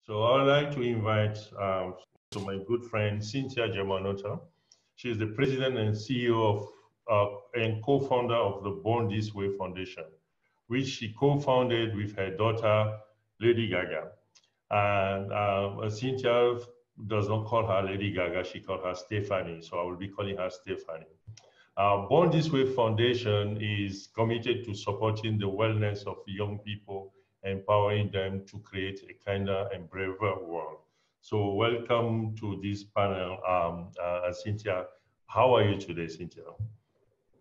So I would like to invite to my good friend Cynthia Germanotta. She is the president and CEO of and co-founder of the Born This Way Foundation, which she co-founded with her daughter, Lady Gaga. And Cynthia does not call her Lady Gaga, she calls her Stephanie. So I will be calling her Stephanie. Born This Way Foundation is committed to supporting the wellness of young people, empowering them to create a kinder and braver world. So welcome to this panel, Cynthia. How are you today, Cynthia?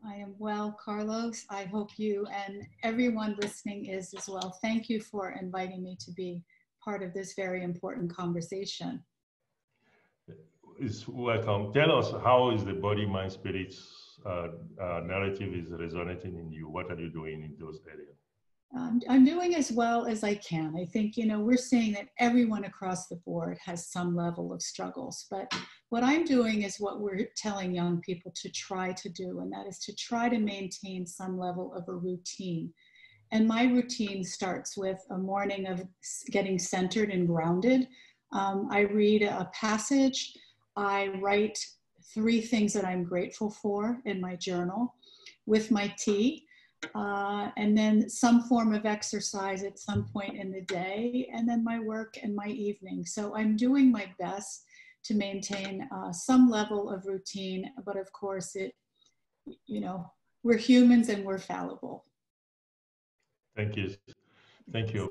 I am well, Carlos. I hope you and everyone listening is as well. Thank you for inviting me to be part of this very important conversation. It's welcome. Tell us, how is the body, mind, spirit narrative is resonating in you? What are you doing in those areas? I'm doing as well as I can. I think, we're seeing that everyone across the board has some level of struggles, but what I'm doing is what we're telling young people to try to do, and that is to try to maintain some level of a routine. And my routine starts with a morning of getting centered and grounded. I read a passage. I write 3 things that I'm grateful for in my journal with my tea. And then some form of exercise at some point in the day, and then my work and my evening. So I'm doing my best to maintain some level of routine, but of course we're humans and we're fallible. Thank you. Thank you.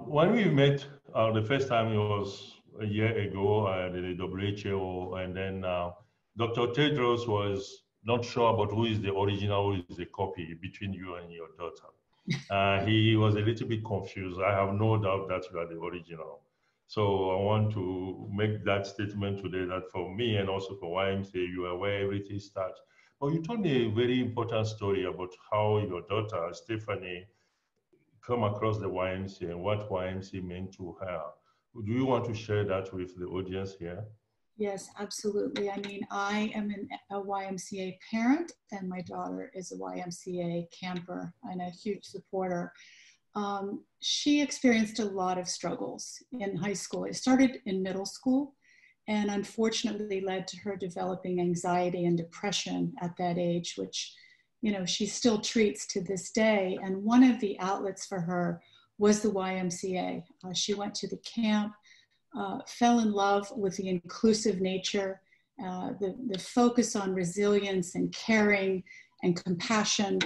When we met the first time, it was a year ago at the WHO, and then Dr. Tedros was not sure about who is the original, who is the copy between you and your daughter. He was a little bit confused. I have no doubt that you are the original. So I want to make that statement today that for me and also for YMCA, you are where everything starts. But you told me a very important story about how your daughter, Stephanie, come across the YMCA and what YMCA meant to her. Do you want to share that with the audience here? Yes, absolutely. I mean, I am a YMCA parent, and my daughter is a YMCA camper and a huge supporter. She experienced a lot of struggles in high school. It started in middle school, and unfortunately led to her developing anxiety and depression at that age, which, she still treats to this day. And one of the outlets for her was the YMCA. She went to the camp, fell in love with the inclusive nature, the focus on resilience and caring and compassion,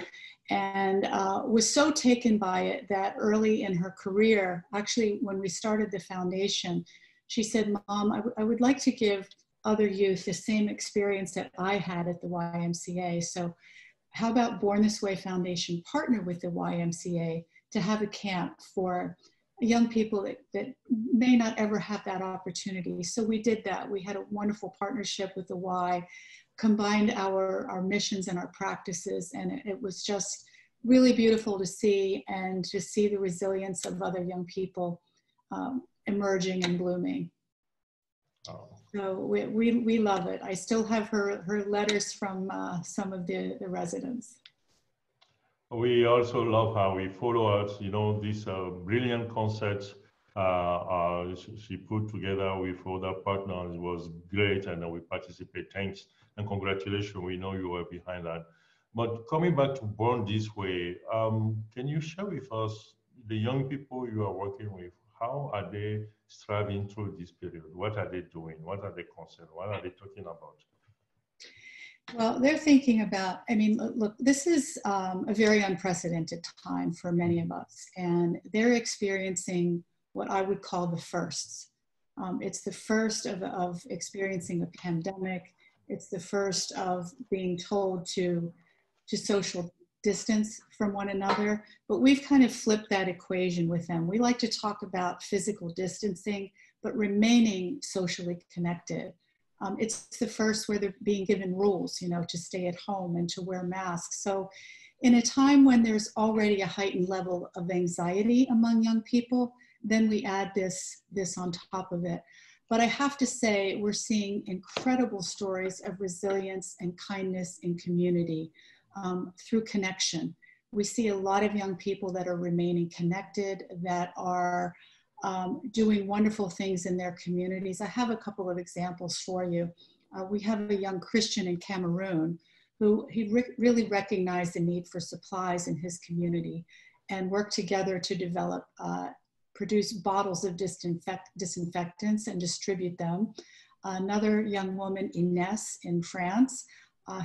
and was so taken by it that early in her career, actually when we started the foundation, she said, "Mom, I would like to give other youth the same experience that I had at the YMCA. So how about Born This Way Foundation partner with the YMCA to have a camp for young people that may not ever have that opportunity?" So we did that. We had a wonderful partnership with the Y, combined our missions and our practices, and it was just really beautiful to see, and to see the resilience of other young people emerging and blooming. Oh. So we love it. I still have her letters from some of the residents. We also love how we follow us, this brilliant concept she put together with other partners. It was great, and we participate. Thanks and congratulations. We know you were behind that. But coming back to Born This Way, can you share with us the young people you are working with? How are they striving through this period? What are they doing? What are they concerned? What are they talking about? Well, they're thinking about, look, this is a very unprecedented time for many of us, and they're experiencing what I would call the firsts. It's the first of experiencing a pandemic. It's the first of being told to social distance from one another, but we've kind of flipped that equation with them. We like to talk about physical distancing, but remaining socially connected. It's the first where they're being given rules, to stay at home and to wear masks. So in a time when there's already a heightened level of anxiety among young people, then we add this on top of it. But I have to say, we're seeing incredible stories of resilience and kindness in community through connection. We see a lot of young people that are remaining connected, that are doing wonderful things in their communities. I have a couple of examples for you. We have a young Christian in Cameroon who really recognized the need for supplies in his community and worked together to develop, produce bottles of disinfectants and distribute them. Another young woman, Ines, in France,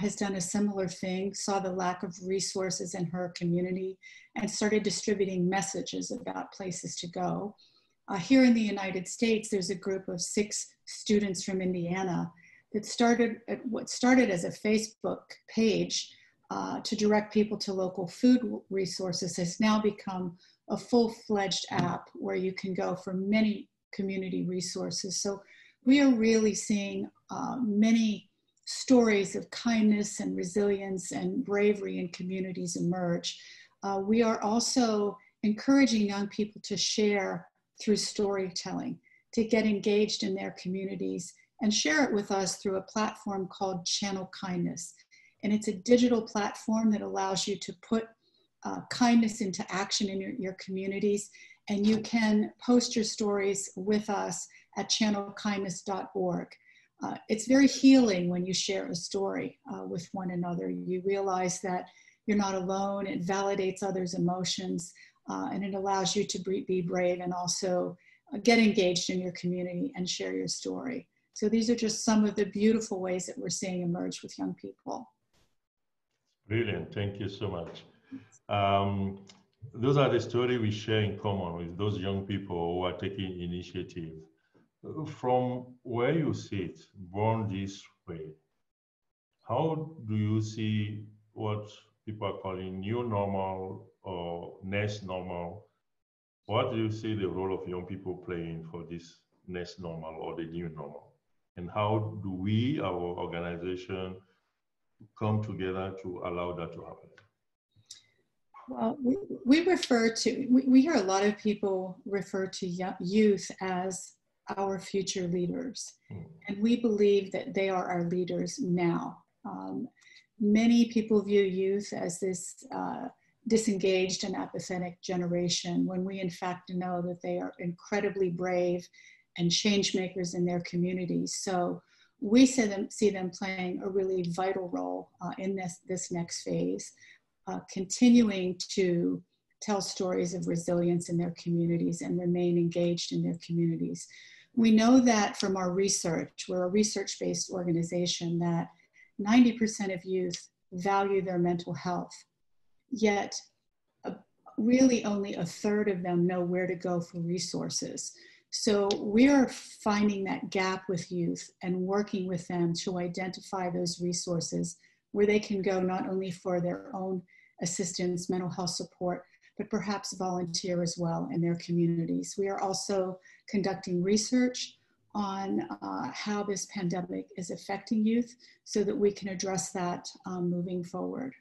has done a similar thing, saw the lack of resources in her community and started distributing messages about places to go. Here in the United States, there's a group of 6 students from Indiana that started at what started as a Facebook page to direct people to local food resources, has now become a full-fledged app where you can go for many community resources. So we are really seeing many stories of kindness and resilience and bravery in communities emerge. We are also encouraging young people to share through storytelling, to get engaged in their communities and share it with us through a platform called Channel Kindness. And it's a digital platform that allows you to put kindness into action in your communities. And you can post your stories with us at channelkindness.org. It's very healing when you share a story with one another. You realize that you're not alone. It validates others' emotions, and it allows you to be brave and also get engaged in your community and share your story. So these are just some of the beautiful ways that we're seeing emerge with young people. Brilliant. Thank you so much. Those are the stories we share in common with those young people who are taking initiative. From where you sit, born this way, how do you see what people are calling new normal or next normal? What do you see the role of young people playing for this next normal or the new normal? And how do we, our organization, come together to allow that to happen? Well, we hear a lot of people refer to youth as our future leaders. And we believe that they are our leaders now. Many people view youth as this disengaged and apathetic generation, when we in fact know that they are incredibly brave and change makers in their communities. So we see them playing a really vital role in this next phase, continuing to tell stories of resilience in their communities and remain engaged in their communities. We know that from our research, we're a research-based organization, that 90% of youth value their mental health, yet really only 1/3 of them know where to go for resources. So we are finding that gap with youth and working with them to identify those resources where they can go not only for their own assistance, mental health support, but perhaps volunteer as well in their communities. We are also conducting research on how this pandemic is affecting youth so that we can address that moving forward.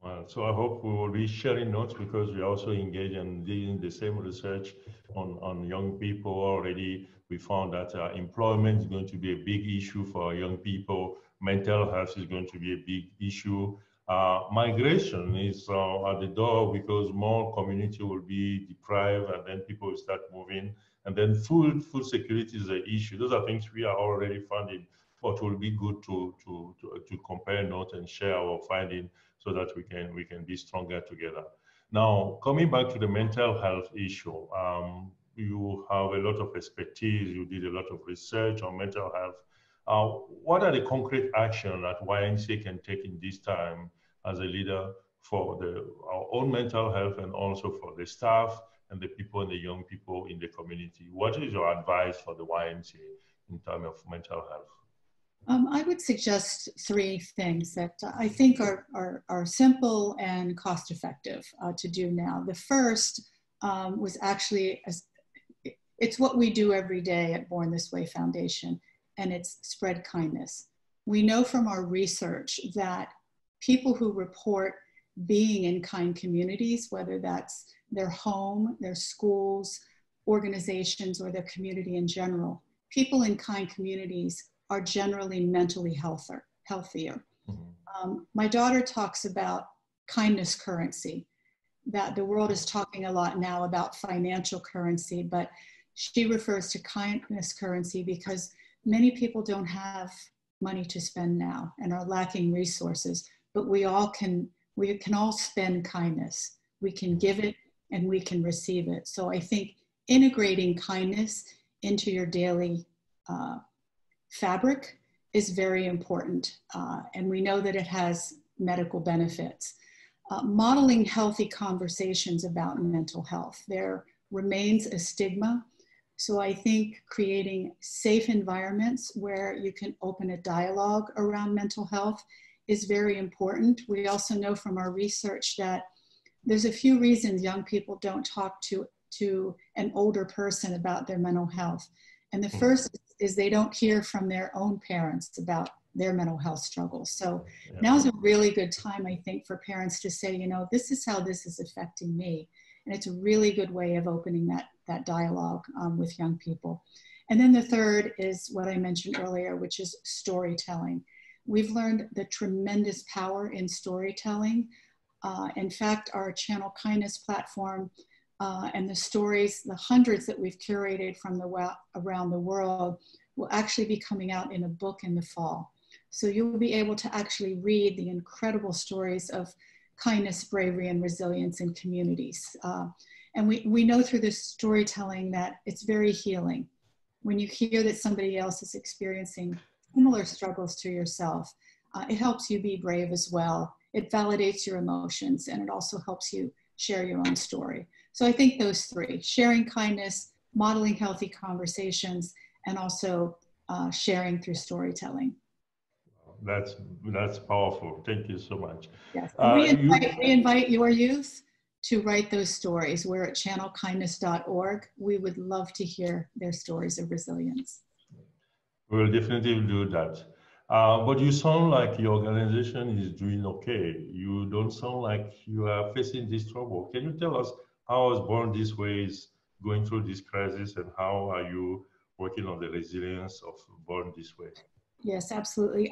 Well, so I hope we will be sharing notes, because we also engage in doing the same research on young people already. We found that employment is going to be a big issue for young people. Mental health is going to be a big issue. Migration is at the door, because more community will be deprived and then people will start moving. And then food security is an issue. Those are things we are already finding, but will be good to compare notes and share our finding so that we can be stronger together. Now, coming back to the mental health issue, you have a lot of expertise. You did a lot of research on mental health. What are the concrete actions that YMCA can take in this time as a leader for our own mental health and also for the staff and the people and the young people in the community? What is your advice for the YMCA in terms of mental health? I would suggest 3 things that I think are simple and cost effective to do now. The first was actually, it's what we do every day at Born This Way Foundation, and it's spread kindness. We know from our research that people who report being in kind communities, whether that's their home, their schools, organizations, or their community in general, people in kind communities are generally mentally healthier. My daughter talks about kindness currency. that the world is talking a lot now about financial currency, but she refers to kindness currency because many people don't have money to spend now and are lacking resources, but we can all spend kindness. We can give it and we can receive it. So I think integrating kindness into your daily fabric is very important. And we know that it has medical benefits. Modeling healthy conversations about mental health. There remains a stigma. So I think creating safe environments where you can open a dialogue around mental health is very important. We also know from our research that there's a few reasons young people don't talk to an older person about their mental health. And the first is they don't hear from their own parents about their mental health struggles. So now's a really good time, I think, for parents to say, you know, this is how this is affecting me. And it's a really good way of opening that dialogue with young people. And then the third is what I mentioned earlier, which is storytelling. We've learned the tremendous power in storytelling. In fact, our Channel Kindness platform and the stories, the hundreds that we've curated from around the world will actually be coming out in a book in the fall. So you'll be able to actually read the incredible stories of kindness, bravery, and resilience in communities. And we know through this storytelling that it's very healing. When you hear that somebody else is experiencing similar struggles to yourself, it helps you be brave as well. It validates your emotions, and it also helps you share your own story. So I think those three: sharing kindness, modeling healthy conversations, and also sharing through storytelling. That's powerful. Thank you so much. Yes, and we invite your youth to write those stories. We're at channelkindness.org. We would love to hear their stories of resilience. We'll definitely do that. But you sound like your organization is doing okay. You don't sound like you are facing this trouble. Can you tell us how is Born This Way is going through this crisis, and how are you working on the resilience of Born This Way? Yes, absolutely.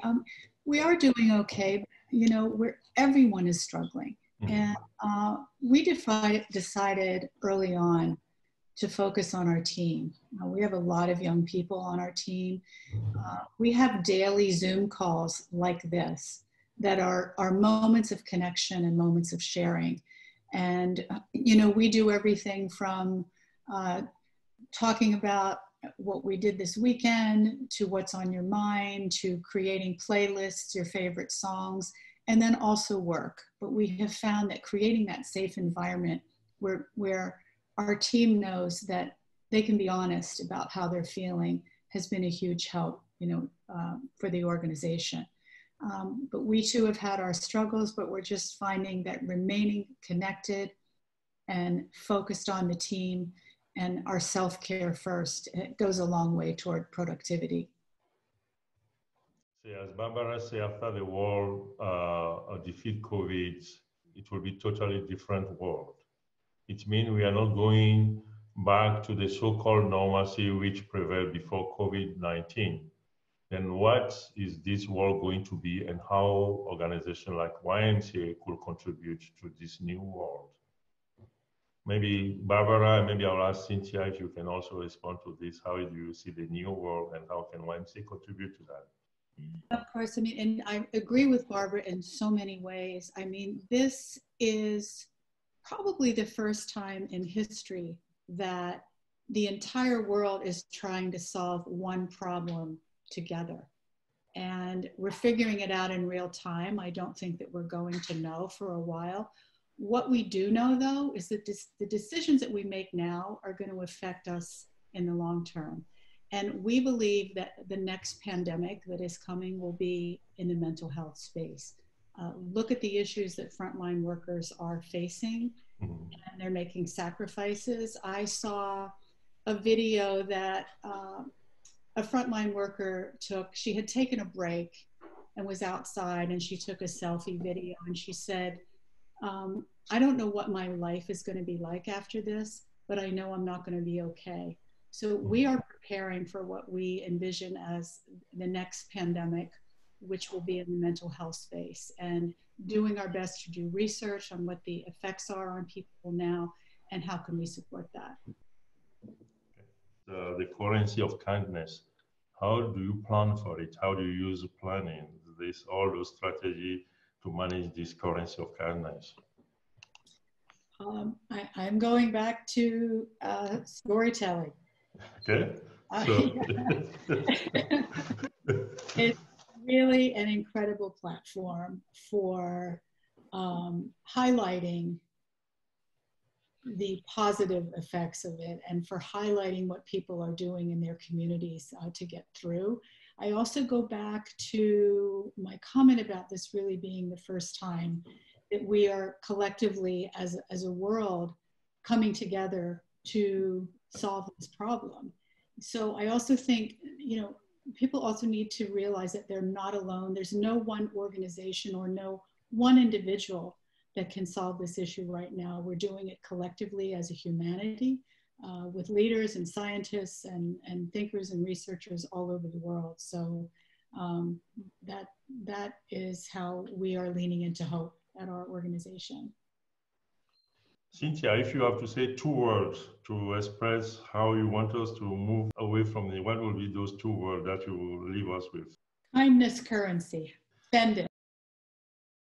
We are doing okay. You know, everyone is struggling. And we decided early on to focus on our team. We have a lot of young people on our team. We have daily Zoom calls like this that are moments of connection and moments of sharing. And, you know, we do everything from talking about what we did this weekend, to what's on your mind, to creating playlists, your favorite songs, and then also work. But we have found that creating that safe environment where our team knows that they can be honest about how they're feeling has been a huge help, you know, for the organization. But we too have had our struggles, but we're just finding that remaining connected and focused on the team and our self-care first, it goes a long way toward productivity. So as Barbara said, after the world defeat COVID, it will be totally different world. It means we are not going back to the so-called normalcy which prevailed before COVID-19. Then what is this world going to be, and how organizations like YMCA could contribute to this new world? Maybe Barbara, maybe I'll ask Cynthia if you can also respond to this. How do you see the new world, and how can YMCA contribute to that? Of course, I mean, and I agree with Barbara in so many ways. I mean, this is probably the first time in history that the entire world is trying to solve one problem together. And we're figuring it out in real time. I don't think that we're going to know for a while. What we do know, though, is that the decisions that we make now are going to affect us in the long term. And we believe that the next pandemic that is coming will be in the mental health space. Look at the issues that frontline workers are facing, and they're making sacrifices. I saw a video that a frontline worker took. She had taken a break and was outside, and she took a selfie video, and she said, I don't know what my life is going to be like after this, but I know I'm not going to be okay. So we are preparing for what we envision as the next pandemic, which will be in the mental health space. And doing our best to do research on what the effects are on people now and how can we support that. The currency of kindness, how do you plan for it? How do you use planning, all those strategy to manage this currency of kindness? I'm going back to storytelling. Okay. It's really an incredible platform for highlighting the positive effects of it and for highlighting what people are doing in their communities to get through. I also go back to my comment about this really being the first time that we are collectively as a world coming together to solve this problem. So I also think, you know, people also need to realize that they're not alone. There's no one organization or no one individual that can solve this issue right now. We're doing it collectively as a humanity with leaders and scientists and thinkers and researchers all over the world. So that is how we are leaning into hope at our organization. Cynthia, if you have to say 2 words to express how you want us to move away from it, what will be those 2 words that you will leave us with? Kindness currency. Spend it.